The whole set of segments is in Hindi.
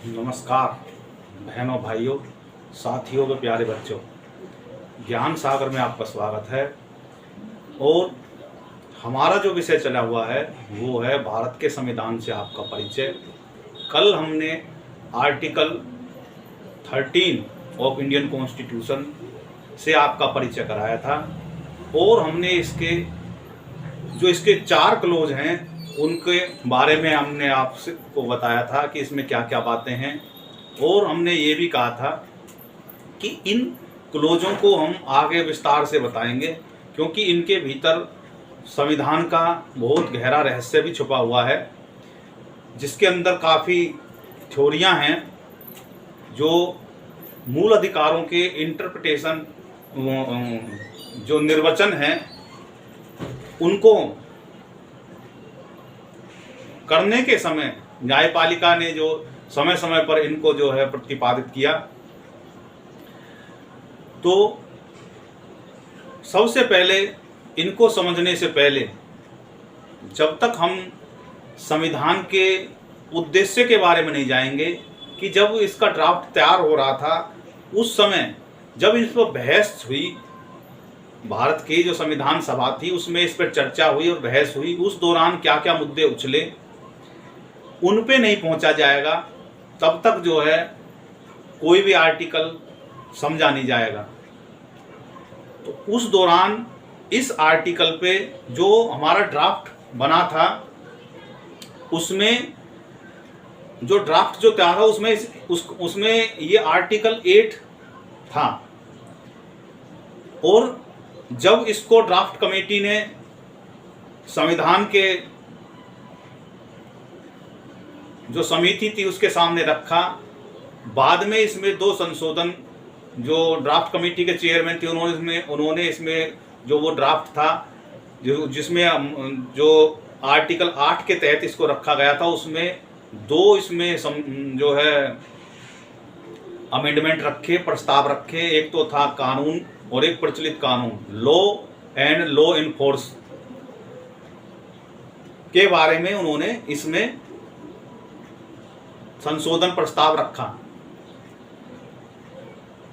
नमस्कार बहनों, भाइयों, साथियों व प्यारे बच्चों। ज्ञान सागर में आपका स्वागत है। और हमारा जो विषय चला हुआ है वो है भारत के संविधान से आपका परिचय। कल हमने आर्टिकल 13 ऑफ इंडियन कॉन्स्टिट्यूशन से आपका परिचय कराया था और हमने इसके 4 क्लोज हैं उनके बारे में हमने आपसे को बताया था कि इसमें क्या क्या बातें हैं। और हमने ये भी कहा था कि इन क्लोजों को हम आगे विस्तार से बताएंगे, क्योंकि इनके भीतर संविधान का बहुत गहरा रहस्य भी छुपा हुआ है, जिसके अंदर काफ़ी थ्योरियां हैं जो मूल अधिकारों के इंटरप्रिटेशन, जो निर्वचन हैं, उनको करने के समय न्यायपालिका ने जो समय समय पर इनको जो है प्रतिपादित किया। तो सबसे पहले इनको समझने से पहले, जब तक हम संविधान के उद्देश्य के बारे में नहीं जाएंगे कि जब इसका ड्राफ्ट तैयार हो रहा था उस समय जब इस पर बहस हुई, भारत की जो संविधान सभा थी उसमें इस पर चर्चा हुई और बहस हुई, उस दौरान क्या क्या मुद्दे उछले उन पे नहीं पहुंचा जाएगा तब तक जो है कोई भी आर्टिकल समझा नहीं जाएगा। तो उस दौरान इस आर्टिकल पे जो हमारा ड्राफ्ट बना था, उसमें जो ड्राफ्ट जो तैयार था उसमें ये आर्टिकल 8 था। और जब इसको ड्राफ्ट कमेटी ने संविधान के जो समिति थी उसके सामने रखा, बाद में इसमें 2 संशोधन जो ड्राफ्ट कमेटी के चेयरमैन थे उन्होंने इसमें जो वो ड्राफ्ट था जिसमें जो आर्टिकल 8 के तहत इसको रखा गया था, उसमें 2 इसमें जो है अमेंडमेंट रखे, प्रस्ताव रखे। एक तो था कानून और एक प्रचलित कानून, लॉ एंड लॉ इन्फोर्स के बारे में उन्होंने इसमें संशोधन प्रस्ताव रखा।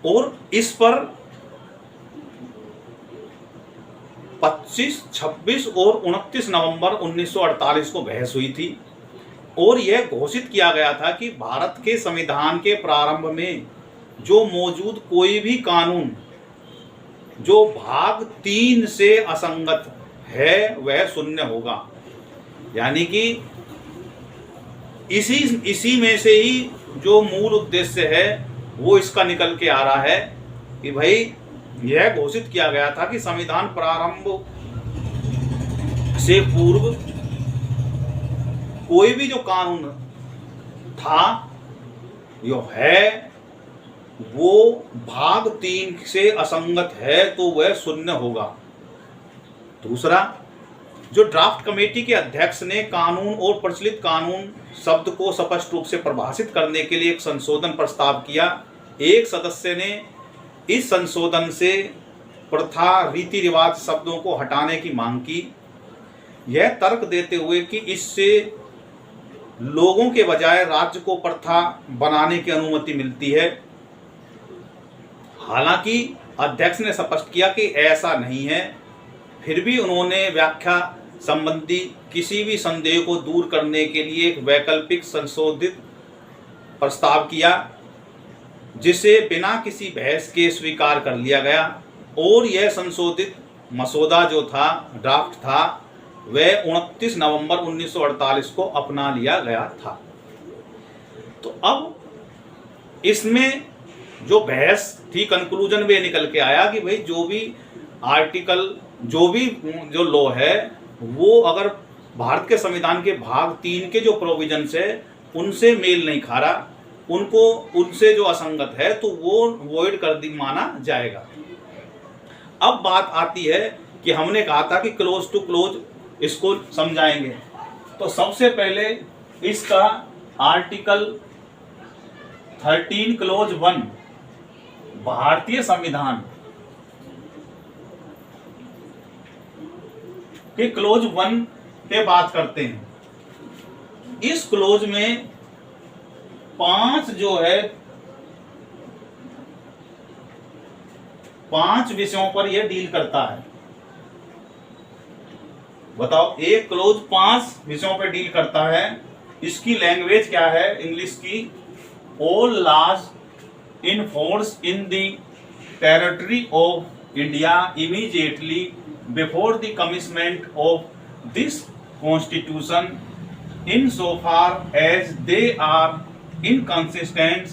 और इस पर 25, 26 और 29 नवंबर 1948 को बहस हुई थी। और यह घोषित किया गया था कि भारत के संविधान के प्रारंभ में जो मौजूद कोई भी कानून जो भाग 3 से असंगत है वह शून्य होगा। यानी कि इसी में से ही जो मूल उद्देश्य है वो इसका निकल के आ रहा है कि भाई यह घोषित किया गया था कि संविधान प्रारंभ से पूर्व कोई भी जो कानून था जो है वो भाग 3 से असंगत है तो वह शून्य होगा। दूसरा, जो ड्राफ्ट कमेटी के अध्यक्ष ने कानून और प्रचलित कानून शब्द को स्पष्ट रूप से परिभाषित करने के लिए एक संशोधन प्रस्ताव किया। एक सदस्य ने इस संशोधन से प्रथा, रीति रिवाज शब्दों को हटाने की मांग की, यह तर्क देते हुए कि इससे लोगों के बजाय राज्य को प्रथा बनाने की अनुमति मिलती है। हालांकि अध्यक्ष ने स्पष्ट किया कि ऐसा नहीं है, फिर भी उन्होंने व्याख्या संबंधी किसी भी संदेह को दूर करने के लिए एक वैकल्पिक संशोधित प्रस्ताव किया, जिसे बिना किसी बहस के स्वीकार कर लिया गया। और यह संशोधित मसौदा जो था, ड्राफ्ट था, वह 29 नवंबर 1948 को अपना लिया गया था। तो अब इसमें जो बहस थी, कंक्लूजन में निकल के आया कि भाई जो भी आर्टिकल, जो भी जो लॉ है वो अगर भारत के संविधान के भाग 3 के जो प्रोविजंस है उनसे मेल नहीं खा रहा, उनसे जो असंगत है तो वो वॉइड कर दी माना जाएगा। अब बात आती है कि हमने कहा था कि क्लोज टू क्लोज इसको समझाएंगे। तो सबसे पहले इसका आर्टिकल 13 क्लोज 1 भारतीय संविधान के क्लोज 1 पे बात करते हैं। इस क्लोज में 5 जो है 5 विषयों पर यह डील करता है। बताओ, एक क्लोज 5 विषयों पर डील करता है। इसकी लैंग्वेज क्या है इंग्लिश की? All laws in force in the territory of India immediately before the commitment of this constitution in so far as they are inconsistent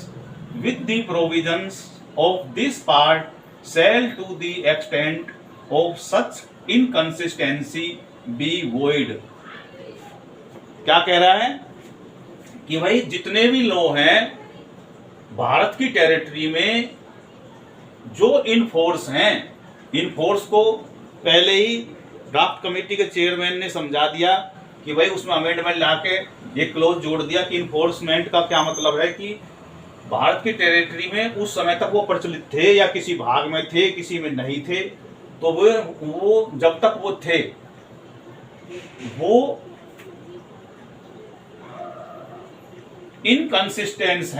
with the provisions of this part shall to the extent of such inconsistency be void. क्या कह रहा है कि भाई जितने भी लॉ हैं भारत की टेरिटरी में जो इन फोर्स हैं, इन फोर्स को पहले ही ड्राफ्ट कमेटी के चेयरमैन ने समझा दिया कि भाई उसमें अमेंडमेंट लाके ये क्लोज जोड़ दिया कि इन्फोर्समेंट का क्या मतलब है कि भारत की टेरिटरी में उस समय तक वो प्रचलित थे या किसी भाग में थे, किसी में नहीं थे, तो वो जब तक वो थे वो इनकंसिस्टेंस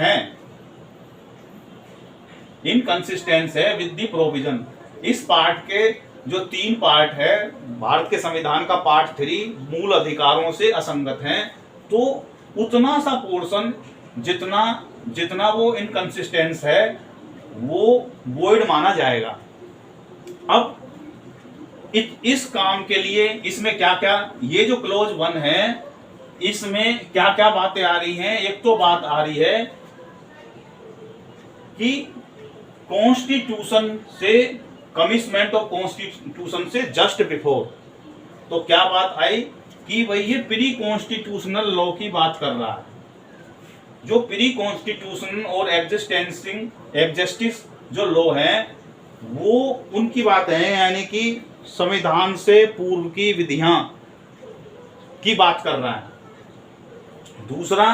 है विद द प्रोविजन। इस पार्ट के जो 3 पार्ट है भारत के संविधान का पार्ट 3 मूल अधिकारों से असंगत हैं, तो उतना सा पोर्शन जितना वो इनकंसिस्टेंस है वो वॉइड माना जाएगा। अब इस काम के लिए इसमें क्या क्या, ये जो क्लोज 1 है इसमें क्या क्या बातें आ रही हैं? एक तो बात आ रही है कि कॉन्स्टिट्यूशन से कमिटमेंट ऑफ कॉन्स्टिट्यूशन से जस्ट बिफोर, तो क्या बात आई कि भाई ये प्री कॉन्स्टिट्यूशनल लॉ की बात कर रहा है। जो प्री कॉन्स्टिट्यूशन और एग्जिस्टिस जो लॉ है वो उनकी बात है, यानी कि संविधान से पूर्व की विधियां की बात कर रहा है। दूसरा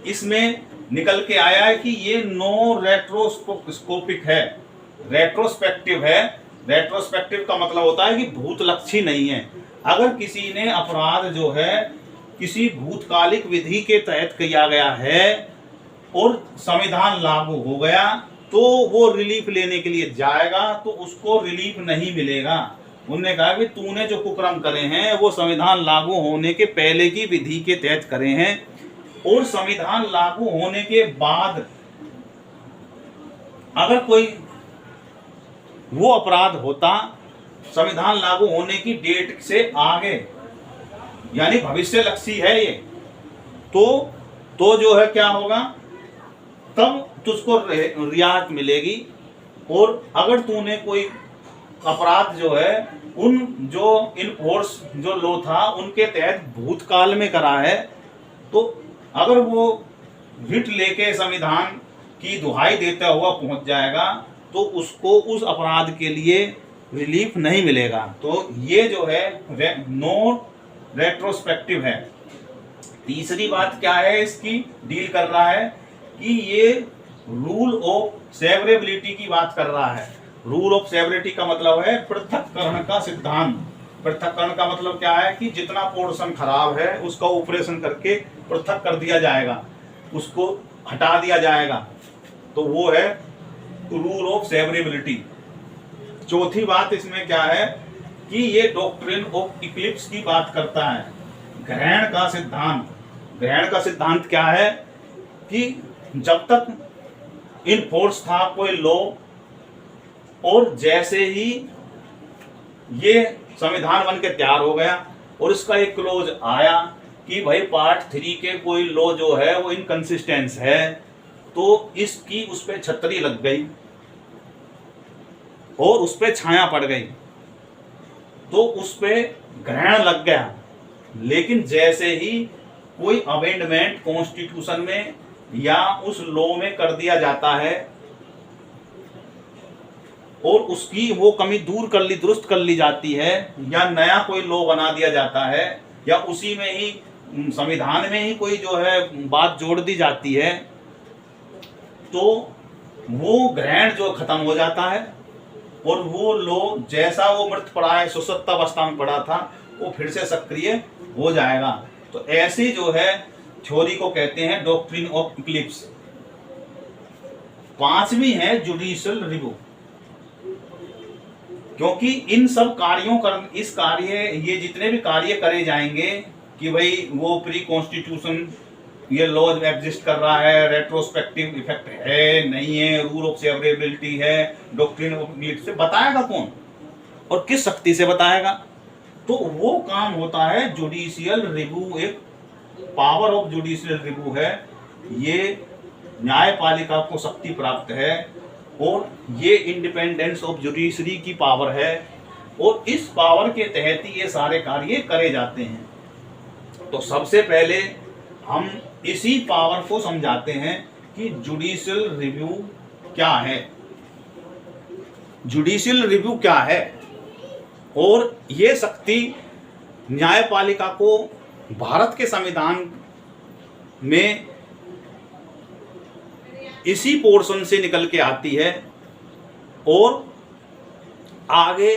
इसमें निकल के आया है कि ये नो रेट्रोस्कोपिक है, रेट्रोस्पेक्टिव है। रेट्रोस्पेक्टिव का मतलब होता है कि भूतलक्षी नहीं है। अगर किसी ने अपराध जो है किसी भूतकालिक विधि के तहत किया गया है और संविधान लागू हो गया तो वो रिलीफ लेने के लिए जाएगा तो उसको रिलीफ नहीं मिलेगा। उन्होंने कहा कि तूने जो कुकर्म करे हैं वो संविधान लागू होने के पहले की विधि के तहत करे हैं, और संविधान लागू होने के बाद अगर कोई वो अपराध होता संविधान लागू होने की डेट से आगे, यानी भविष्यलक्षी है ये, तो जो है क्या होगा, तब तुझको रियायत मिलेगी। और अगर तूने कोई अपराध जो है उन जो इन फोर्स जो लॉ था उनके तहत भूतकाल में करा है, तो अगर वो रिट लेके संविधान की दुहाई देता हुआ पहुंच जाएगा तो उसको उस अपराध के लिए रिलीफ नहीं मिलेगा। तो ये जो है नो रेट्रोस्पेक्टिव है। तीसरी बात क्या है इसकी डील कर रहा है कि ये रूल ऑफ सेवरेबिलिटी की बात कर रहा है। रूल ऑफ सेवरेबिलिटी का मतलब है पृथक्करण का सिद्धांत। पृथक्करण का मतलब क्या है कि जितना पोर्शन खराब है उसका ऑपरेशन करके पृथक कर दिया जाएगा, उसको हटा दिया जाएगा, तो वो है रूल ऑफ सेवरेबिलिटी। चौथी बात इसमें क्या है कि ये डॉक्ट्रिन ऑफ इक्लिप्स की बात करता है, ग्रहण का सिद्धांत। ग्रहण का सिद्धांत क्या है कि जब तक इन फोर्स था कोई लॉ, और जैसे ही ये संविधान बन के तैयार हो गया और इसका एक क्लोज आया कि भाई पार्ट 3 के कोई लॉ जो है वो इनकंसिस्टेंस है, तो इसकी उस पर छतरी लग गई और उस पर छाया पड़ गई, तो उस पर ग्रहण लग गया। लेकिन जैसे ही कोई अमेंडमेंट कॉन्स्टिट्यूशन में या उस लॉ में कर दिया जाता है और उसकी वो कमी दूर कर ली, दुरुस्त कर ली जाती है, या नया कोई लॉ बना दिया जाता है, या उसी में ही संविधान में ही कोई जो है बात जोड़ दी जाती है, तो वो ग्रहण जो खत्म हो जाता है और वो लॉ जैसा वो मृत पड़ा है, सुसुप्तावस्था में पड़ा था, वो फिर से सक्रिय हो जाएगा। तो ऐसी जो है थ्योरी को कहते हैं डॉक्ट्रिन ऑफ इक्लिप्स। पांचवी है जुडिशियल रिव्यू, क्योंकि इन सब कार्यों कर इस कार्य ये जितने भी कार्य करे जाएंगे कि भाई वो प्री कॉन्स्टिट्यूशन ये लॉ एग्जिस्ट कर रहा है, रेट्रोस्पेक्टिव इफेक्ट है नहीं है, रूल ऑफ सेवरेबिलिटी है, डॉक्ट्रिन ऑफ नीड से बताएगा कौन और किस शक्ति से बताएगा? तो वो काम होता है जुडिशियल रिव्यू। एक पावर ऑफ जुडिशियल रिव्यू है, ये न्यायपालिका को शक्ति प्राप्त है और ये इंडिपेंडेंस ऑफ जुडिशरी की पावर है और इस पावर के तहत ही ये सारे कार्य करे जाते हैं। तो सबसे पहले हम इसी पावर को समझाते हैं कि जुडिशियल रिव्यू क्या है। जुडिशियल रिव्यू क्या है और ये शक्ति न्यायपालिका को भारत के संविधान में इसी पोर्शन से निकल के आती है और आगे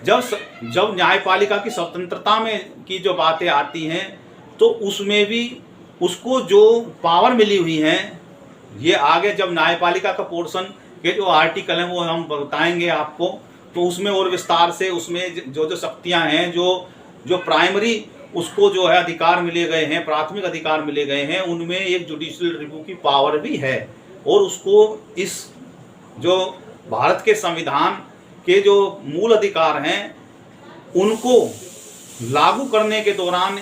जब न्यायपालिका की स्वतंत्रता में की जो बातें आती हैं तो उसमें भी उसको जो पावर मिली हुई है, ये आगे जब न्यायपालिका का पोर्शन के जो आर्टिकल हैं वो हम बताएंगे आपको, तो उसमें और विस्तार से उसमें जो शक्तियां हैं, जो प्राइमरी उसको जो है अधिकार मिले गए हैं, प्राथमिक अधिकार मिले गए हैं, उनमें एक जुडिशियल रिव्यू की पावर भी है और उसको इस जो भारत के संविधान के जो मूल अधिकार हैं उनको लागू करने के दौरान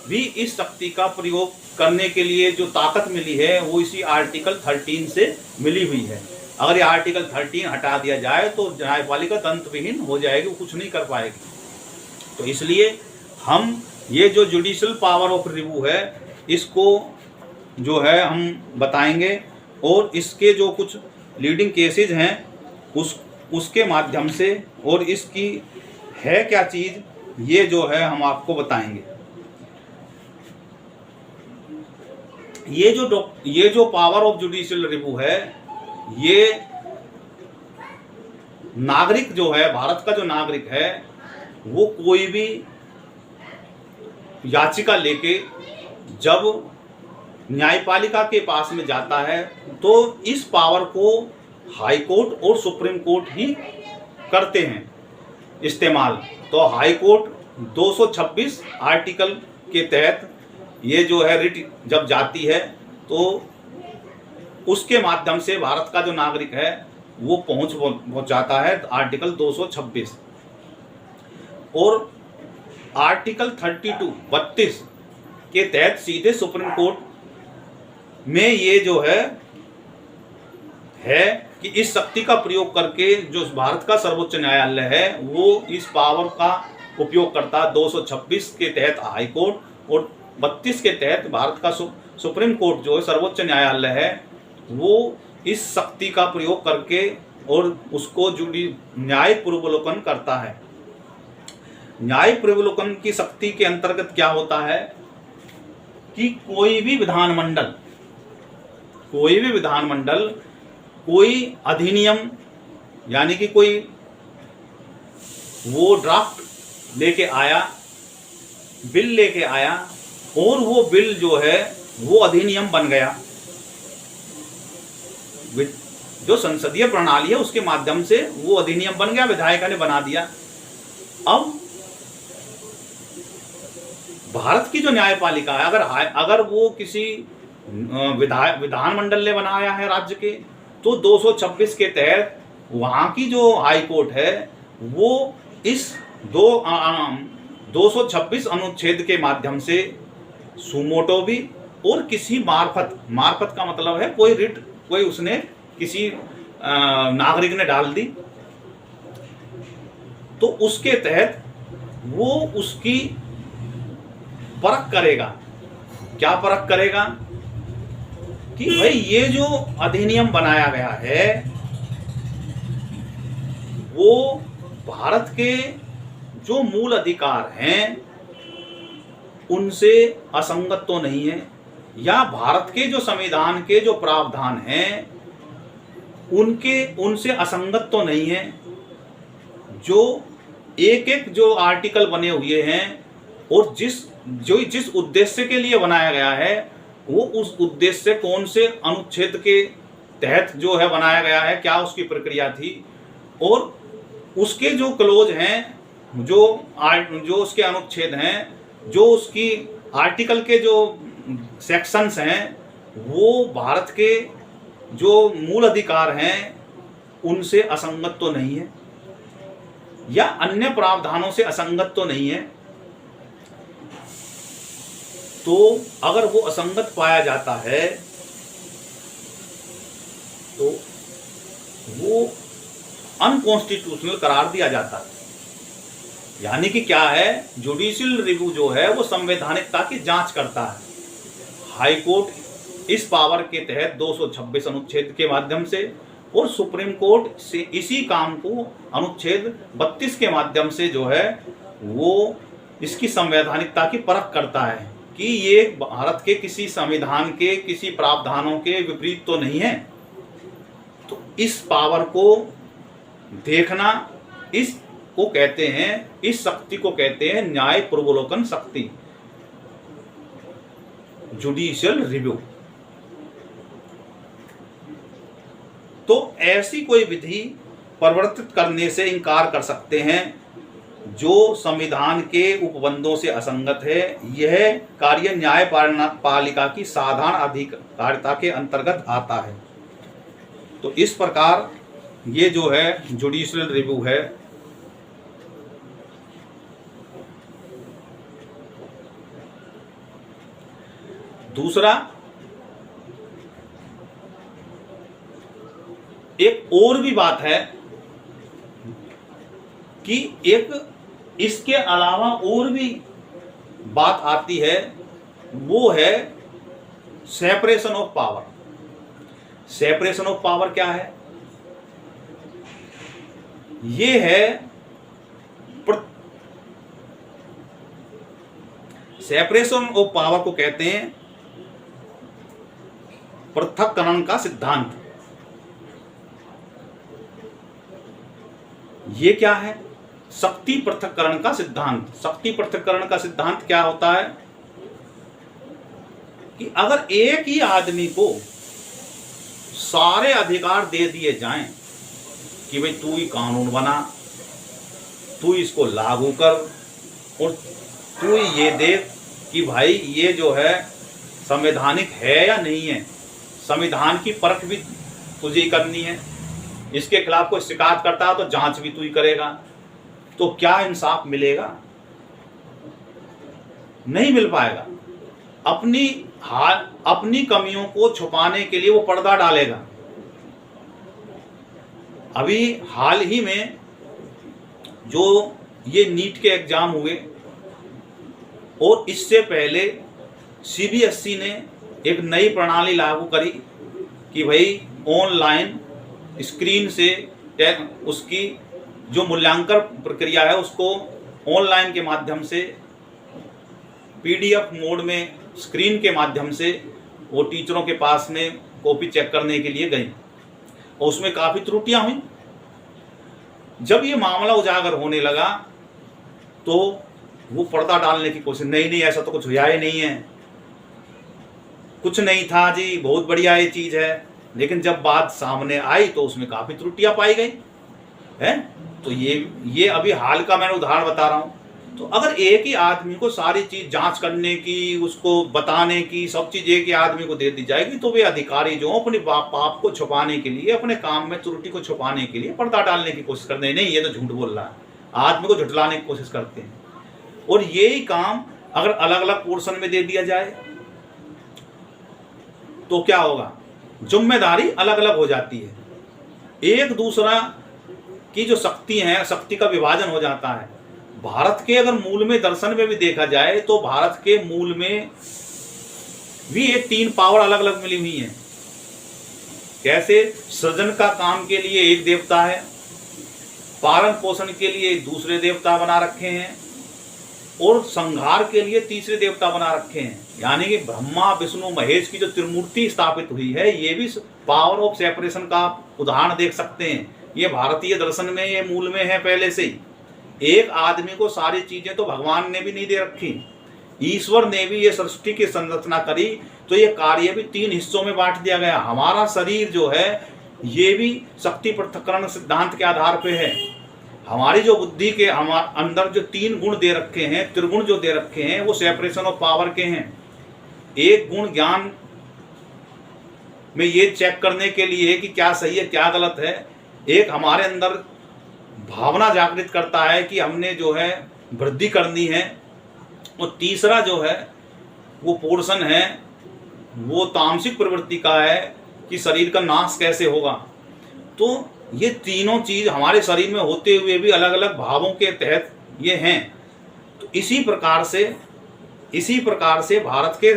भी इस शक्ति का प्रयोग करने के लिए जो ताकत मिली है वो इसी आर्टिकल 13 से मिली हुई है। अगर ये आर्टिकल 13 हटा दिया जाए तो न्यायपालिका तंत्रविहीन हो जाएगी, वो कुछ नहीं कर पाएगी। तो इसलिए हम ये जो जुडिशियल पावर ऑफ रिव्यू है इसको जो है हम बताएंगे और इसके जो कुछ लीडिंग केसेस हैं उसके माध्यम से और इसकी है क्या चीज़ ये जो है हम आपको बताएंगे। ये जो पावर ऑफ जुडिशियल रिव्यू है, ये नागरिक जो है, भारत का जो नागरिक है, वो कोई भी याचिका लेके जब न्यायपालिका के पास में जाता है तो इस पावर को हाई कोर्ट और सुप्रीम कोर्ट ही करते हैं इस्तेमाल। तो हाई कोर्ट 226 आर्टिकल के तहत ये जो है रिट जब जाती है तो उसके माध्यम से भारत का जो नागरिक है वो पहुंच जाता है आर्टिकल 226 और आर्टिकल 32 के तहत सीधे सुप्रीम कोर्ट में ये जो है कि इस शक्ति का प्रयोग करके जो भारत का सर्वोच्च न्यायालय है वो इस पावर का उपयोग करता है। 226 के तहत हाई कोर्ट और 32 के तहत भारत का सुप्रीम कोर्ट जो है सर्वोच्च न्यायालय है वो इस शक्ति का प्रयोग करके और उसको न्याय पूर्वावलोकन करता है। न्याय पूर्वावलोकन की शक्ति के अंतर्गत क्या होता है कि कोई भी विधानमंडल कोई अधिनियम यानी कि कोई वो ड्राफ्ट लेके आया, बिल लेके आया और वो बिल जो है वो अधिनियम बन गया। जो संसदीय प्रणाली है उसके माध्यम से वो अधिनियम बन गया, विधायिका ने बना दिया। अब भारत की जो न्यायपालिका है अगर वो किसी विधानमंडल ने बनाया है राज्य के, तो 226 के तहत वहाँ की जो हाई कोर्ट है वो इस 226 अनुच्छेद के माध्यम से सुमोटो भी और किसी मार्फत का मतलब है कोई रिट कोई उसने किसी नागरिक ने डाल दी तो उसके तहत वो उसकी परख करेगा। क्या परख करेगा कि भाई ये जो अधिनियम बनाया गया है वो भारत के जो मूल अधिकार हैं उनसे असंगत तो नहीं है, या भारत के जो संविधान के जो प्रावधान हैं उनसे असंगत तो नहीं है। जो एक जो आर्टिकल बने हुए हैं और जिस उद्देश्य के लिए बनाया गया है वो उस उद्देश्य से कौन से अनुच्छेद के तहत जो है बनाया गया है, क्या उसकी प्रक्रिया थी, और उसके जो क्लोज हैं, जो उसके अनुच्छेद हैं, जो उसकी आर्टिकल के जो सेक्शंस हैं, वो भारत के जो मूल अधिकार हैं उनसे असंगत तो नहीं है, या अन्य प्रावधानों से असंगत तो नहीं है। तो अगर वो असंगत पाया जाता है तो वो अनकॉन्स्टिट्यूशनल करार दिया जाता है। यानी कि क्या है, जुडिशियल रिव्यू जो है वो संवैधानिकता की जांच करता है। हाई कोर्ट इस पावर के तहत 226 अनुच्छेद के माध्यम से, और सुप्रीम कोर्ट से इसी काम को अनुच्छेद 32 के माध्यम से जो है वो इसकी संवैधानिकता की परख करता है कि ये भारत के किसी संविधान के किसी प्रावधानों के विपरीत तो नहीं है। तो इस पावर को देखना, इस को कहते हैं, इस शक्ति को कहते हैं न्याय पूर्वावलोकन शक्ति, जुडिशियल रिव्यू। तो ऐसी कोई विधि प्रवर्तित करने से इनकार कर सकते हैं जो संविधान के उपबंधों से असंगत है। यह कार्य न्यायपालिका की साधारण अधिकारिता के अंतर्गत आता है। तो इस प्रकार ये जो है जुडिशियल रिव्यू है। दूसरा, एक और भी बात है कि एक इसके अलावा और भी बात आती है, वो है separation of power. Separation of power क्या है? ये है सेपरेशन ऑफ पावर को कहते हैं पृथक्करण का सिद्धांत। ये क्या है? शक्ति पृथक्करण का सिद्धांत। शक्ति पृथक्करण का सिद्धांत क्या होता है कि अगर एक ही आदमी को सारे अधिकार दे दिए जाएं कि भाई तू ही कानून बना, तू इसको लागू कर, और तू ये देख कि भाई ये जो है संवैधानिक है या नहीं है, संविधान की परख भी तुझे करनी है, इसके खिलाफ कोई शिकायत करता है तो जांच भी तू ही करेगा, तो क्या इंसाफ मिलेगा? नहीं मिल पाएगा। अपनी कमियों को छुपाने के लिए वो पर्दा डालेगा। अभी हाल ही में जो ये नीट के एग्जाम हुए, और इससे पहले सीबीएसई ने एक नई प्रणाली लागू करी कि भाई ऑनलाइन स्क्रीन से उसकी जो मूल्यांकन प्रक्रिया है उसको ऑनलाइन के माध्यम से पीडीएफ मोड में स्क्रीन के माध्यम से वो टीचरों के पास में कॉपी चेक करने के लिए गई, और उसमें काफ़ी त्रुटियां हुई। जब ये मामला उजागर होने लगा तो वो पर्दा डालने की कोशिश, नहीं ऐसा तो कुछ हुआ ही नहीं है, कुछ नहीं था जी, बहुत बढ़िया ये चीज़ है। लेकिन जब बात सामने आई तो उसमें काफ़ी त्रुटियां पाई गई है। तो ये अभी हाल का मैंने उदाहरण बता रहा हूँ। तो अगर एक ही आदमी को सारी चीज़ जांच करने की, उसको बताने की, सब चीज़ एक ही आदमी को दे दी जाएगी तो वे अधिकारी जो अपने पाप को छुपाने के लिए, अपने काम में त्रुटि को छुपाने के लिए पर्दा डालने की कोशिश करते हैं। नहीं, ये तो झूठ बोल रहा है, आदमी को झुठलाने की कोशिश करते हैं। और यही काम अगर अलग अलग पोर्शन में दे दिया जाए तो क्या होगा? जिम्मेदारी अलग अलग हो जाती है, एक दूसरा की जो शक्ति है, शक्ति का विभाजन हो जाता है। भारत के अगर मूल में, दर्शन में भी देखा जाए तो भारत के मूल में भी ये 3 पावर अलग अलग मिली हुई हैं। कैसे? सृजन का काम के लिए एक देवता है, पालन पोषण के लिए दूसरे देवता बना रखे हैं, और संहार के लिए तीसरे देवता बना रखे हैं। यानी कि ब्रह्मा विष्णु महेश की जो त्रिमूर्ति स्थापित हुई है, ये भी पावर ऑफ सेपरेशन का उदाहरण देख सकते हैं। ये भारतीय दर्शन में, ये मूल में है पहले से ही। एक आदमी को सारी चीजें तो भगवान ने भी नहीं दे रखी, ईश्वर ने भी ये सृष्टि की संरचना करी तो ये कार्य भी 3 हिस्सों में बांट दिया गया। हमारा शरीर जो है ये भी शक्ति पृथक्करण सिद्धांत के आधार पे है। हमारी जो बुद्धि के अंदर जो 3 गुण दे रखे हैं, त्रिगुण जो दे रखे हैं, वो सेपरेशन ऑफ पावर के हैं। एक गुण ज्ञान में ये चेक करने के लिए कि क्या सही है क्या गलत है। एक हमारे अंदर भावना जागृत करता है कि हमने जो है वृद्धि करनी है। और तीसरा जो है वो पोर्शन है वो तामसिक प्रवृत्ति का है कि शरीर का नाश कैसे होगा। तो ये तीनों चीज हमारे शरीर में होते हुए भी अलग अलग भावों के तहत ये हैं। तो इसी प्रकार से भारत के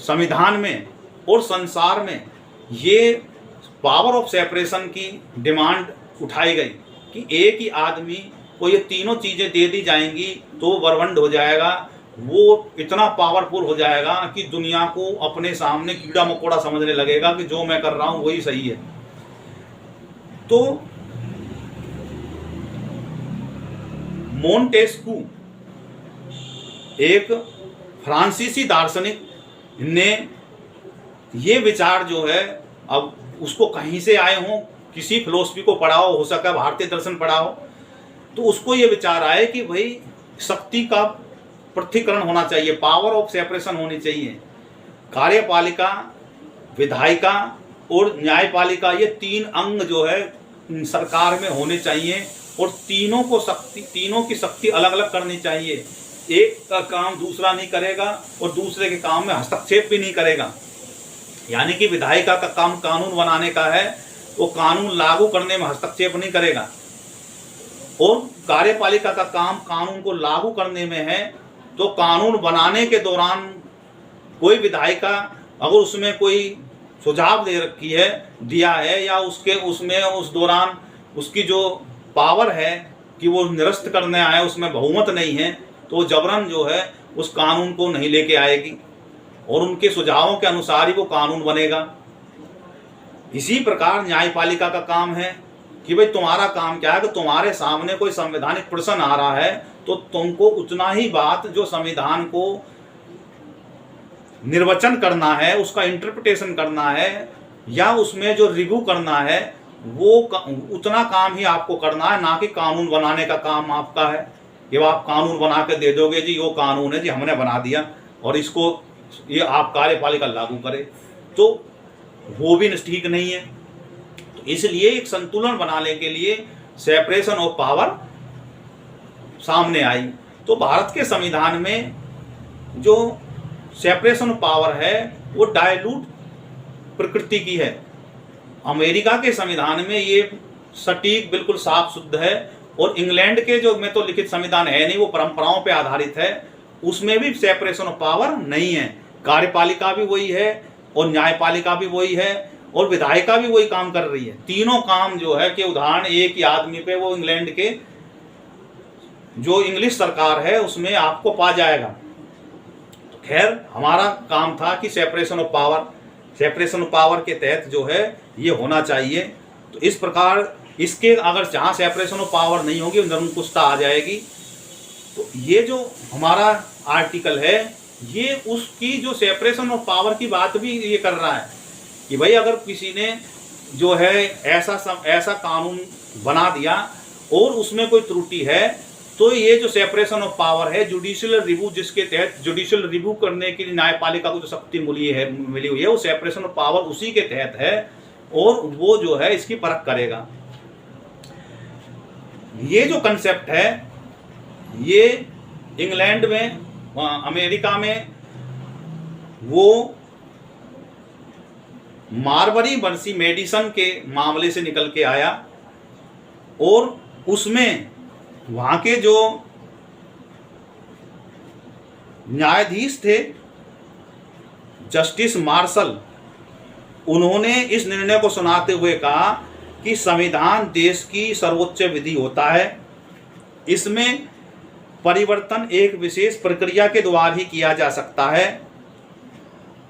संविधान में और संसार में ये पावर ऑफ सेपरेशन की डिमांड उठाई गई कि एक ही आदमी को ये तीनों चीज़ें दे दी जाएंगी तो वो बरवंड हो जाएगा, वो इतना पावरफुल हो जाएगा कि दुनिया को अपने सामने कीड़ा मकोड़ा समझने लगेगा कि जो मैं कर रहा हूँ वही सही है। तो मोंटेस्क्यू एक फ्रांसीसी दार्शनिक ने ये विचार जो है, अब उसको कहीं से आए हों, किसी फिलोसफी को पढ़ा हो सका भारतीय दर्शन पढ़ा हो, तो उसको ये विचार आए कि भाई शक्ति का पृथक्करण होना चाहिए, पावर ऑफ सेपरेशन होनी चाहिए। कार्यपालिका, विधायिका और न्यायपालिका ये 3 अंग जो है सरकार में होने चाहिए और तीनों की शक्ति अलग अलग करनी चाहिए। एक का काम दूसरा नहीं करेगा और दूसरे के काम में हस्तक्षेप भी नहीं करेगा। यानी कि विधायिका का काम कानून बनाने का है, वो कानून लागू करने में हस्तक्षेप नहीं करेगा, और कार्यपालिका का काम कानून को लागू करने में है। तो कानून बनाने के दौरान कोई विधायिका अगर उसमें कोई सुझाव दिया है या उसमें उस दौरान उसकी जो पावर है कि वो निरस्त करने आए उसमें बहुमत नहीं है, तो जबरन जो है उस कानून को नहीं लेके आएगी और उनके सुझावों के अनुसार ही वो कानून बनेगा। इसी प्रकार न्यायपालिका का काम है कि भाई तुम्हारा काम क्या है कि तुम्हारे सामने कोई संवैधानिक प्रश्न आ रहा है तो तुमको उतना ही बात जो संविधान को निर्वचन करना है, उसका इंटरप्रिटेशन करना है या उसमें जो रिव्यू करना है, वो उतना काम ही आपको करना है, ना कि कानून बनाने का काम आपका है। ये आप कानून बना के दे दोगे जी वो कानून है जी हमने बना दिया और इसको ये आप कार्यपालिका लागू करे, तो वो भी ठीक नहीं है। तो इसलिए एक संतुलन बनाने के लिए सेपरेशन ऑफ पावर सामने आई। तो भारत के संविधान में जो सेपरेशन ऑफ पावर है वो डायलूट प्रकृति की है। अमेरिका के संविधान में ये सटीक बिल्कुल साफ शुद्ध है, और इंग्लैंड के जो में तो लिखित संविधान है नहीं, वो परंपराओं पे आधारित है, उसमें भी सेपरेशन ऑफ पावर नहीं है। कार्यपालिका भी वही है और न्यायपालिका भी वही है और विधायिका भी वही काम कर रही है। तीनों काम जो है कि उदाहरण एक ही आदमी पे वो इंग्लैंड के जो इंग्लिश सरकार है उसमें आपको पा जाएगा। तो खैर हमारा काम था कि सेपरेशन ऑफ पावर के तहत जो है ये होना चाहिए। तो इस प्रकार इसके अगर जहाँ सेपरेशन ऑफ पावर नहीं होगी निरंकुशता आ जाएगी। तो ये जो हमारा आर्टिकल है ये उसकी जो सेपरेशन ऑफ पावर की बात भी ये कर रहा है कि भाई अगर किसी ने जो है ऐसा कानून बना दिया और उसमें कोई त्रुटि है तो ये जो सेपरेशन ऑफ पावर है, जुडिशियल रिव्यू जिसके तहत जुडिशियल रिव्यू करने के लिए न्यायपालिका को जो शक्ति मिली हुई है वो सेपरेशन ऑफ पावर उसी के तहत है और वो जो है इसकी परख करेगा। ये जो कंसेप्ट है ये इंग्लैंड में, अमेरिका में वो मार्बरी बर्सी मेडिसन के मामले से निकल के आया और उसमें वहाँ के जो न्यायाधीश थे जस्टिस मार्शल, उन्होंने इस निर्णय को सुनाते हुए कहा कि संविधान देश की सर्वोच्च विधि होता है, इसमें परिवर्तन एक विशेष प्रक्रिया के द्वारा ही किया जा सकता है,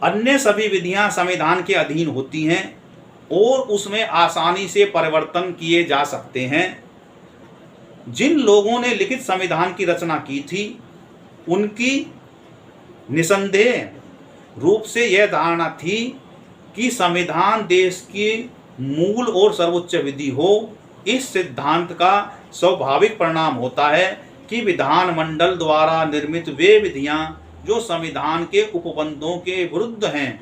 अन्य सभी विधियां संविधान के अधीन होती हैं और उसमें आसानी से परिवर्तन किए जा सकते हैं। जिन लोगों ने लिखित संविधान की रचना की थी उनकी निसंदेह रूप से यह धारणा थी कि संविधान देश की मूल और सर्वोच्च विधि हो। इस सिद्धांत का स्वाभाविक परिणाम होता है कि विधानमंडल द्वारा निर्मित वे विधियां जो संविधान के उपबंधों के विरुद्ध हैं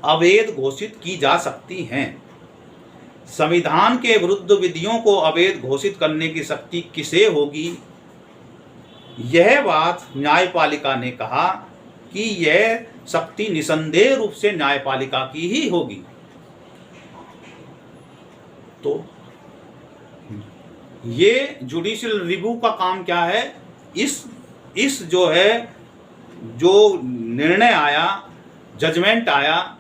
अवैध घोषित की जा सकती हैं। संविधान के विरुद्ध विधियों को अवैध घोषित करने की शक्ति किसे होगी? यह बात न्यायपालिका ने कहा कि यह शक्ति निसंदेह रूप से न्यायपालिका की ही होगी। तो ये जुडिशियल रिव्यू का काम क्या है? इस जो है जो निर्णय आया, जजमेंट आया,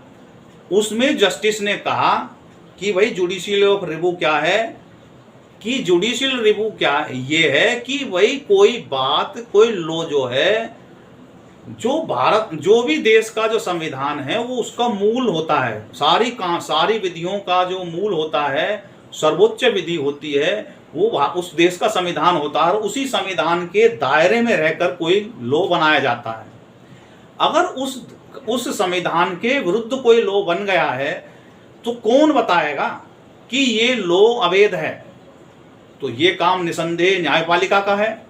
उसमें जस्टिस ने कहा कि भाई जुडिशियल रिव्यू क्या है, कि जुडिशियल रिव्यू क्या ये है कि भाई कोई बात, कोई लॉ जो है, जो भी देश का जो संविधान है वो उसका मूल होता है। सारी विधियों का जो मूल होता है, सर्वोच्च विधि होती है, वो उस देश का संविधान होता है और उसी संविधान के दायरे में रहकर कोई लॉ बनाया जाता है। अगर उस संविधान के विरुद्ध कोई लॉ बन गया है तो कौन बताएगा कि ये लॉ अवैध है? तो ये काम निसंदेह न्यायपालिका का है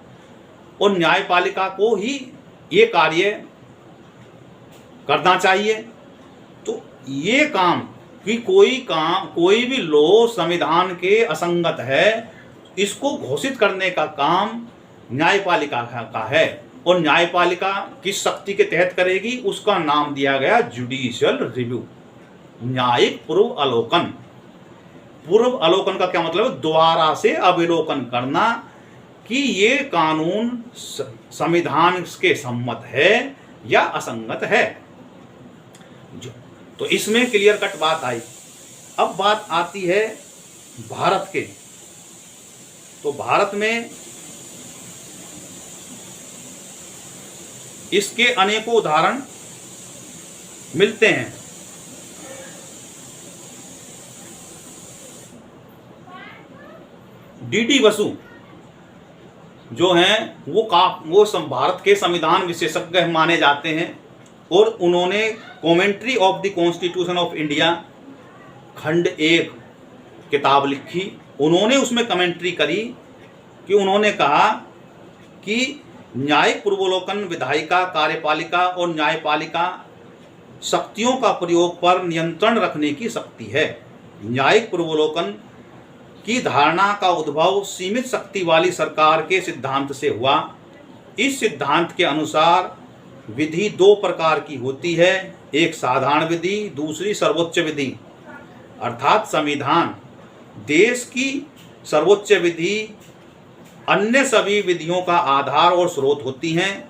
और न्यायपालिका को ही ये कार्य करना चाहिए। तो ये काम कि कोई भी लॉ संविधान के असंगत है, इसको घोषित करने का काम न्यायपालिका का है और न्यायपालिका किस शक्ति के तहत करेगी? उसका नाम दिया गया जुडिशियल रिव्यू, न्यायिक पूर्व अवलोकन। पूर्व अवलोकन का क्या मतलब है? दोबारा से अवलोकन करना कि ये कानून संविधान के सम्मत है या असंगत है। तो इसमें क्लियर कट बात आई। अब बात आती है भारत के। तो भारत में इसके अनेकों उदाहरण मिलते हैं। डी बसु जो हैं वो भारत के संविधान विशेषज्ञ माने जाते हैं और उन्होंने commentary of the constitution of India खंड 1 किताब लिखी। उन्होंने उसमें कमेंट्री करी कि उन्होंने कहा कि न्यायिक पूर्वावलोकन विधायिका, कार्यपालिका और न्यायपालिका शक्तियों का प्रयोग पर नियंत्रण रखने की शक्ति है। न्यायिक पूर्वावलोकन की धारणा का उद्भव सीमित शक्ति वाली सरकार के सिद्धांत से हुआ। इस सिद्धांत के अनुसार विधि 2 प्रकार की होती है, एक साधारण विधि, दूसरी सर्वोच्च विधि। अर्थात संविधान देश की सर्वोच्च विधि अन्य सभी विधियों का आधार और स्रोत होती हैं।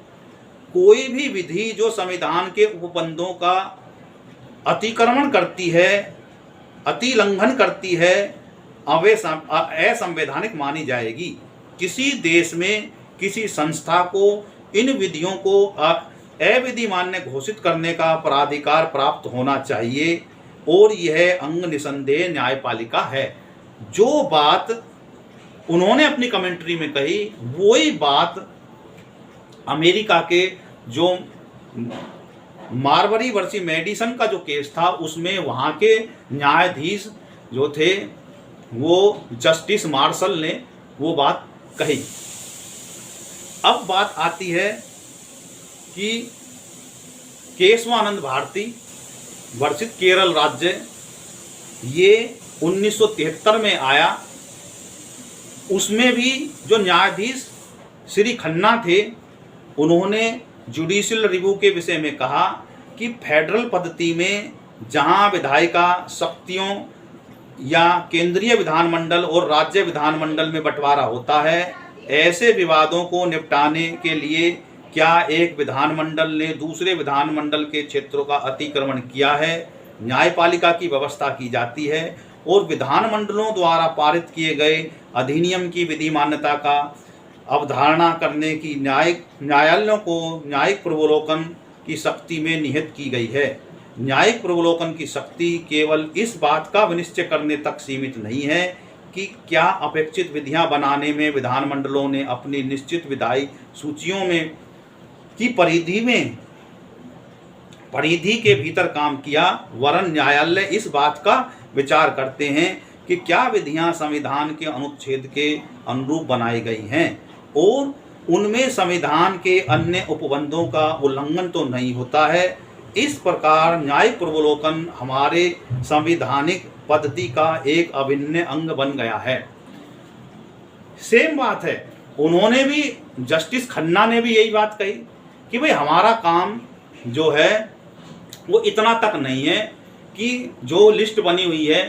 कोई भी विधि जो संविधान के उपबंधों का अतिक्रमण करती है, अतिलंघन करती है, असंवैधानिक मानी जाएगी। किसी देश में किसी संस्था को इन विधियों को अविधि मान्य घोषित करने का प्राधिकार प्राप्त होना चाहिए और यह अंग निसंदेह न्यायपालिका है। जो बात उन्होंने अपनी कमेंट्री में कही वही बात अमेरिका के जो मार्बरी वर्सी मेडिसन का जो केस था उसमें वहाँ के न्यायाधीश जो थे वो जस्टिस मार्शल ने वो बात कही। अब बात आती है कि केशवानंद भारती वर्षित केरल राज्य, ये 1973 में आया। उसमें भी जो न्यायाधीश श्री खन्ना थे उन्होंने जुडिशियल रिव्यू के विषय में कहा कि फेडरल पद्धति में जहां विधायिका शक्तियों या केंद्रीय विधानमंडल और राज्य विधानमंडल में बंटवारा होता है, ऐसे विवादों को निपटाने के लिए क्या एक विधानमंडल ने दूसरे विधानमंडल के क्षेत्रों का अतिक्रमण किया है, न्यायपालिका की व्यवस्था की जाती है और विधानमंडलों द्वारा पारित किए गए अधिनियम की विधि मान्यता का अवधारणा करने की न्यायालयों को न्यायिक पूर्वावलोकन की शक्ति में निहित की गई है। न्यायिक पूर्वावलोकन की शक्ति केवल इस बात का विनिश्चय करने तक सीमित नहीं है कि क्या अपेक्षित विधियां बनाने में विधानमंडलों ने अपनी निश्चित विधायी सूचियों में की परिधि के भीतर काम किया, वरन न्यायालय इस बात का विचार करते हैं कि क्या विधियां संविधान के अनुच्छेद के अनुरूप बनाई गई हैं और उनमें संविधान के अन्य उपबंधों का उल्लंघन तो नहीं होता है। इस प्रकार न्यायिक पूर्वावलोकन हमारे संवैधानिक पद्धति का एक अभिन्न अंग बन गया है। सेम बात है, उन्होंने भी, जस्टिस खन्ना ने भी यही बात कही कि भाई हमारा काम जो है वो इतना तक नहीं है कि जो लिस्ट बनी हुई है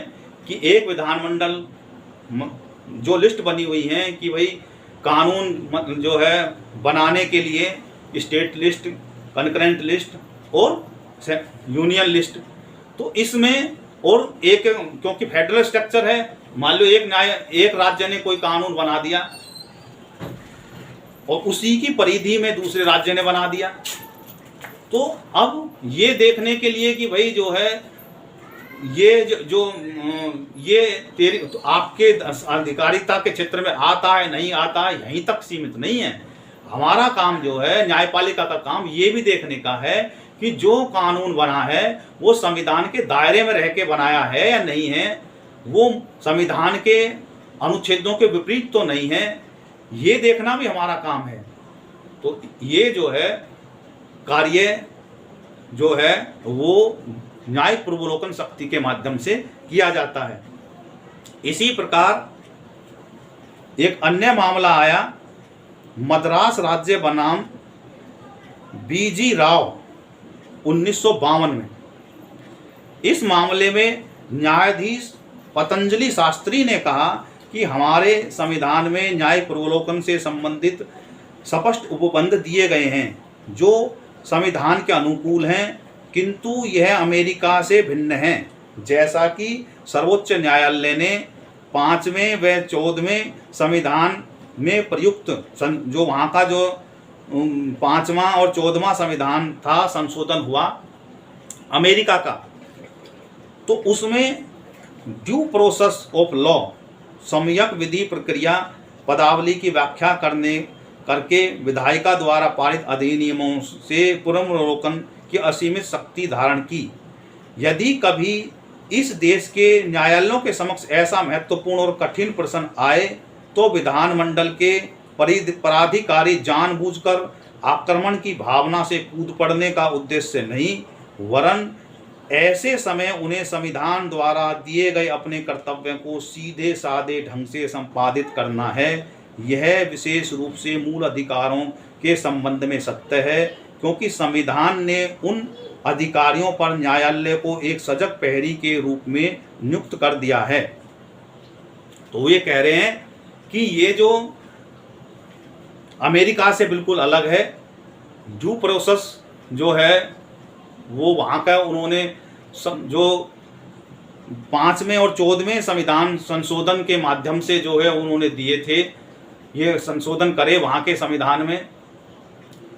कि एक विधानमंडल, जो लिस्ट बनी हुई है कि भाई कानून जो है बनाने के लिए स्टेट लिस्ट, कंकरेंट लिस्ट और यूनियन लिस्ट, तो इसमें और एक, क्योंकि फेडरल स्ट्रक्चर है, मान लो एक राज्य ने कोई कानून बना दिया और उसी की परिधि में दूसरे राज्य ने बना दिया, तो अब ये देखने के लिए कि भाई जो है ये तेरी तो आपके अधिकारिता के क्षेत्र में आता है नहीं आता है, यहीं तक सीमित नहीं है। हमारा काम जो है, न्यायपालिका का काम ये भी देखने का है कि जो कानून बना है वो संविधान के दायरे में रह के बनाया है या नहीं है, वो संविधान के अनुच्छेदों के विपरीत तो नहीं है, ये देखना भी हमारा काम है। तो ये जो है कार्य जो है वो न्यायिक पूर्वावलोकन शक्ति के माध्यम से किया जाता है। इसी प्रकार एक अन्य मामला आया मद्रास राज्य बनाम बीजी राव 1952 में। इस मामले में न्यायाधीश पतंजलि शास्त्री ने कहा कि हमारे संविधान में न्यायिक पूर्वावलोकन से संबंधित स्पष्ट उपबंध दिए गए हैं जो संविधान के अनुकूल हैं, किंतु यह अमेरिका से भिन्न है। जैसा कि सर्वोच्च न्यायालय ने 5वें व 14वें संविधान में प्रयुक्त जो वहाँ का जो 5वां और 14वां संविधान था, संशोधन हुआ अमेरिका का, तो उसमें ड्यू प्रोसेस ऑफ लॉ, सम्यक विधि प्रक्रिया पदावली की व्याख्या करके विधायिका द्वारा पारित अधिनियमों से पूर्वावलोकन की असीमित शक्ति धारण की। यदि कभी इस देश के न्यायालयों के समक्ष ऐसा महत्वपूर्ण और कठिन प्रश्न आए तो विधानमंडल के पदाधिकारी जानबूझकर आक्रमण की भावना से कूद पड़ने का उद्देश्य नहीं, वरन ऐसे समय उन्हें संविधान द्वारा दिए गए अपने कर्तव्यों को सीधे साधे ढंग से संपादित करना है। यह विशेष रूप से मूल अधिकारों के संबंध में सत्य है, क्योंकि संविधान ने उन अधिकारियों पर न्यायालय को एक सजग प्रहरी के रूप में नियुक्त कर दिया है। तो ये कह रहे हैं कि ये जो अमेरिका से बिल्कुल अलग है, ड्यू प्रोसेस जो है वो वहाँ का उन्होंने जो 5वें और 14वें संविधान संशोधन के माध्यम से जो है उन्होंने दिए थे, ये संशोधन करे वहाँ के संविधान में।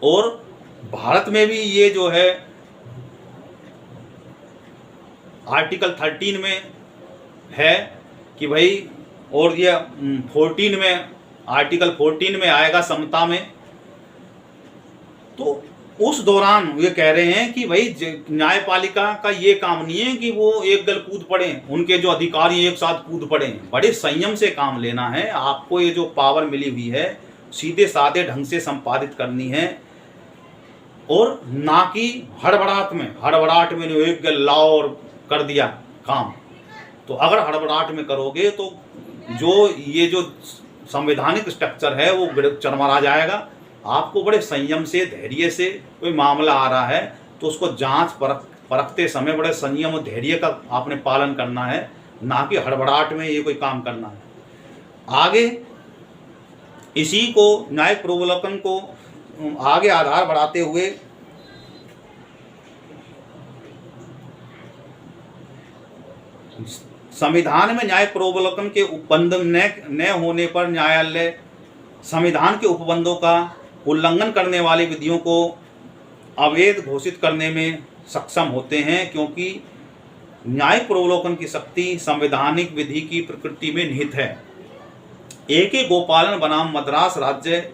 और भारत में भी ये जो है आर्टिकल 13 में है कि भाई, और ये 14 में, आर्टिकल 14 में आएगा समता में। तो उस दौरान ये कह रहे हैं कि भाई न्यायपालिका का ये काम नहीं है कि वो एक दल कूद पड़े, उनके जो अधिकारी एक साथ कूद पड़े, बड़े संयम से काम लेना है। आपको ये जो पावर मिली हुई है सीधे साधे ढंग से संपादित करनी है, और ना कि हड़बड़ाहट में एक दल लाओ और कर दिया काम। तो अगर हड़बड़ाहट में करोगे तो जो ये जो संवैधानिक स्ट्रक्चर है वो चरमरा जाएगा। आपको बड़े संयम से, धैर्य से, कोई मामला आ रहा है तो उसको जांच परखते समय बड़े संयम और धैर्य का आपने पालन करना है, ना कि हड़बड़ाहट में ये कोई काम करना है। आगे इसी को न्यायिक पूर्वावलोकन को आगे आधार बढ़ाते हुए संविधान में न्यायिक पूर्वावलोकन के उपबंध न होने पर न्यायालय संविधान के उपबंधों का उल्लंघन करने वाली विधियों को अवैध घोषित करने में सक्षम होते हैं, क्योंकि न्यायिक पूर्वावलोकन की शक्ति संवैधानिक विधि की प्रकृति में निहित है। A.K. गोपालन बनाम मद्रास राज्य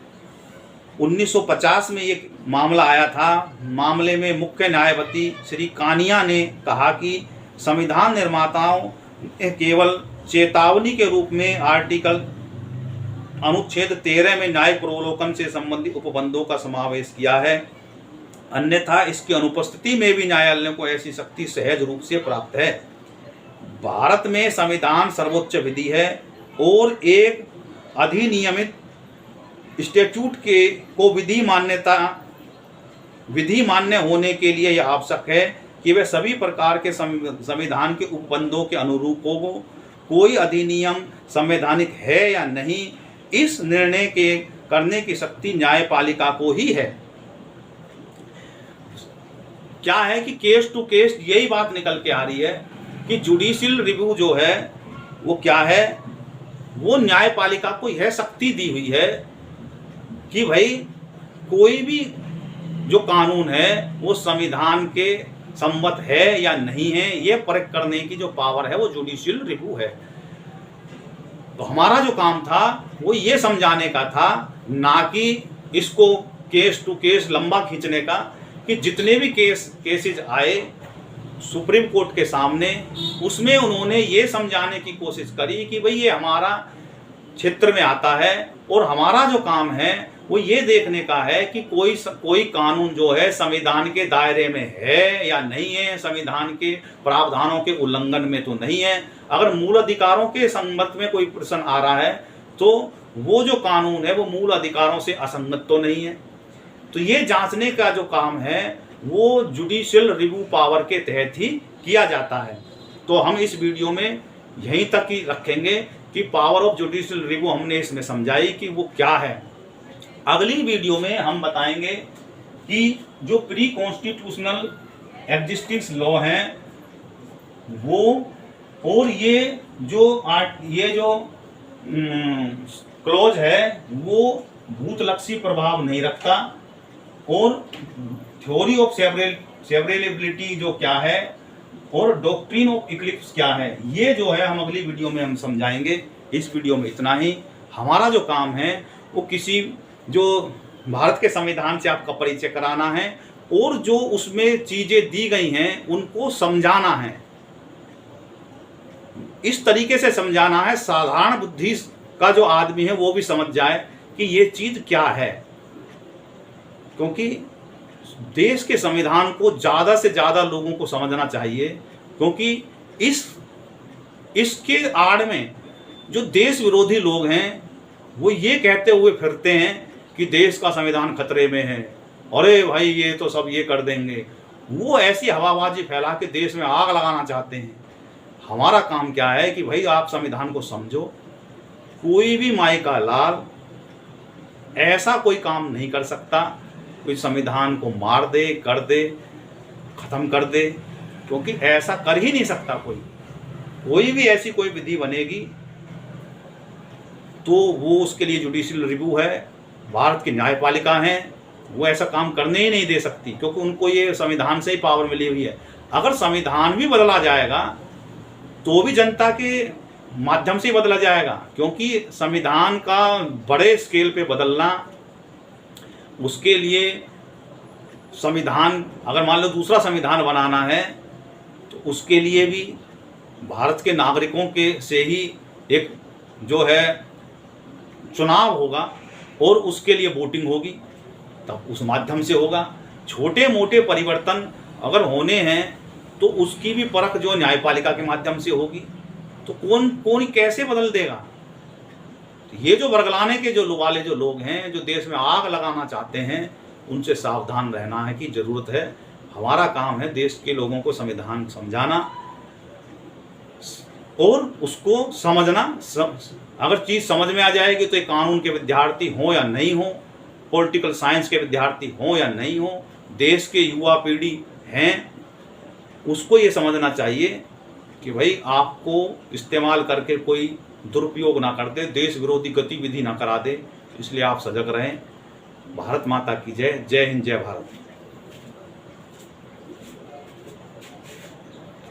1950 में ये मामला आया था, मामले में मुख्य न्यायवती श्री कानिया ने कहा कि संविधान निर्माताओं ने केवल चेतावनी के रूप में आर्टिकल अनुच्छेद 13 में न्यायिक प्रलोभन से संबंधित उपबंधों का समावेश किया है, अन्यथा इसकी अनुपस्थिति में भी न्यायालय को ऐसी शक्ति सहज रूप से प्राप्त है। भारत में संविधान सर्वोच्च विधि है और एक अधिनियमित स्टैट्यूट के को विधि मान्य होने के लिए यह आवश्यक है कि वह सभी प्रकार के संविधान के उपबंधों के अनुरूप हो। कोई अधिनियम संवैधानिक है या नहीं, इस निर्णय के करने की शक्ति न्यायपालिका को ही है। क्या है कि केस टू केस यही बात निकल के आ रही है कि जुडिशियल रिव्यू जो है वो क्या है, वो न्यायपालिका को यह शक्ति दी हुई है कि भाई कोई भी जो कानून है वो संविधान के सम्मत है या नहीं है, ये परख करने की जो पावर है वो जुडिशियल रिव्यू है। तो हमारा जो काम था वो ये समझाने का था, ना कि इसको केस टू केस लंबा खींचने का, कि जितने भी केसेस आए सुप्रीम कोर्ट के सामने उसमें उन्होंने ये समझाने की कोशिश करी कि भाई ये हमारा क्षेत्र में आता है और हमारा जो काम है वो ये देखने का है कि कोई कानून जो है संविधान के दायरे में है या नहीं है, संविधान के प्रावधानों के उल्लंघन में तो नहीं है। अगर मूल अधिकारों के संबंध में कोई प्रश्न आ रहा है तो वो जो कानून है वो मूल अधिकारों से असंगत तो नहीं है। तो ये जांचने का जो काम है वो जुडिशियल रिव्यू पावर के तहत ही किया जाता है। तो हम इस वीडियो में यहीं तक ही रखेंगे कि पावर ऑफ जुडिशियल रिव्यू हमने इसमें समझाई कि वो क्या है। अगली वीडियो में हम बताएंगे कि जो प्री कॉन्स्टिट्यूशनल एग्जिस्टिंग लॉ हैं वो, और ये जो क्लॉज है वो भूतलक्षी प्रभाव नहीं रखता, और थ्योरी ऑफ सेवरेबिलिटी जो क्या है और डॉक्ट्रिन ऑफ इक्लिप्स क्या है, ये जो है हम अगली वीडियो में हम समझाएंगे। इस वीडियो में इतना ही। हमारा जो काम है वो किसी जो भारत के संविधान से आपका परिचय कराना है और जो उसमें चीजें दी गई हैं उनको समझाना है, इस तरीके से समझाना है साधारण बुद्धि का जो आदमी है वो भी समझ जाए कि ये चीज क्या है। क्योंकि देश के संविधान को ज्यादा से ज्यादा लोगों को समझना चाहिए, क्योंकि इसके आड़ में जो देश विरोधी लोग हैं वो ये कहते हुए फिरते हैं कि देश का संविधान खतरे में है, अरे भाई ये तो सब ये कर देंगे। वो ऐसी हवाबाजी फैला के देश में आग लगाना चाहते हैं। हमारा काम क्या है कि भाई आप संविधान को समझो। कोई भी माई का लाल ऐसा कोई काम नहीं कर सकता कोई संविधान को मार दे, कर दे, खत्म कर दे, क्योंकि ऐसा कर ही नहीं सकता कोई भी ऐसी कोई विधि बनेगी तो वो उसके लिए जुडिशियल रिव्यू है, भारत की न्यायपालिका है, वो ऐसा काम करने ही नहीं दे सकती, क्योंकि उनको ये संविधान से ही पावर मिली हुई है। अगर संविधान भी बदला जाएगा तो भी जनता के माध्यम से ही बदला जाएगा, क्योंकि संविधान का बड़े स्केल पे बदलना, उसके लिए संविधान अगर मान लो दूसरा संविधान बनाना है तो उसके लिए भी भारत के नागरिकों के से ही एक जो है चुनाव होगा और उसके लिए वोटिंग होगी, तब उस माध्यम से होगा। छोटे मोटे परिवर्तन अगर होने हैं तो उसकी भी परख जो न्यायपालिका के माध्यम से होगी। तो कौन कैसे बदल देगा। तो ये जो बरगलाने के जो वाले जो लोग हैं, जो देश में आग लगाना चाहते हैं, उनसे सावधान रहना है कि जरूरत है। हमारा काम है देश के लोगों को संविधान समझाना और उसको समझना। अगर चीज़ समझ में आ जाएगी तो एक कानून के विद्यार्थी हो या नहीं हो, पॉलिटिकल साइंस के विद्यार्थी हो या नहीं हो, देश के युवा पीढ़ी हैं, उसको ये समझना चाहिए कि भाई आपको इस्तेमाल करके कोई दुरुपयोग ना कर दे, देश विरोधी गतिविधि ना करा दे। इसलिए आप सजग रहें। भारत माता की जय। जय हिंद, जय भारत।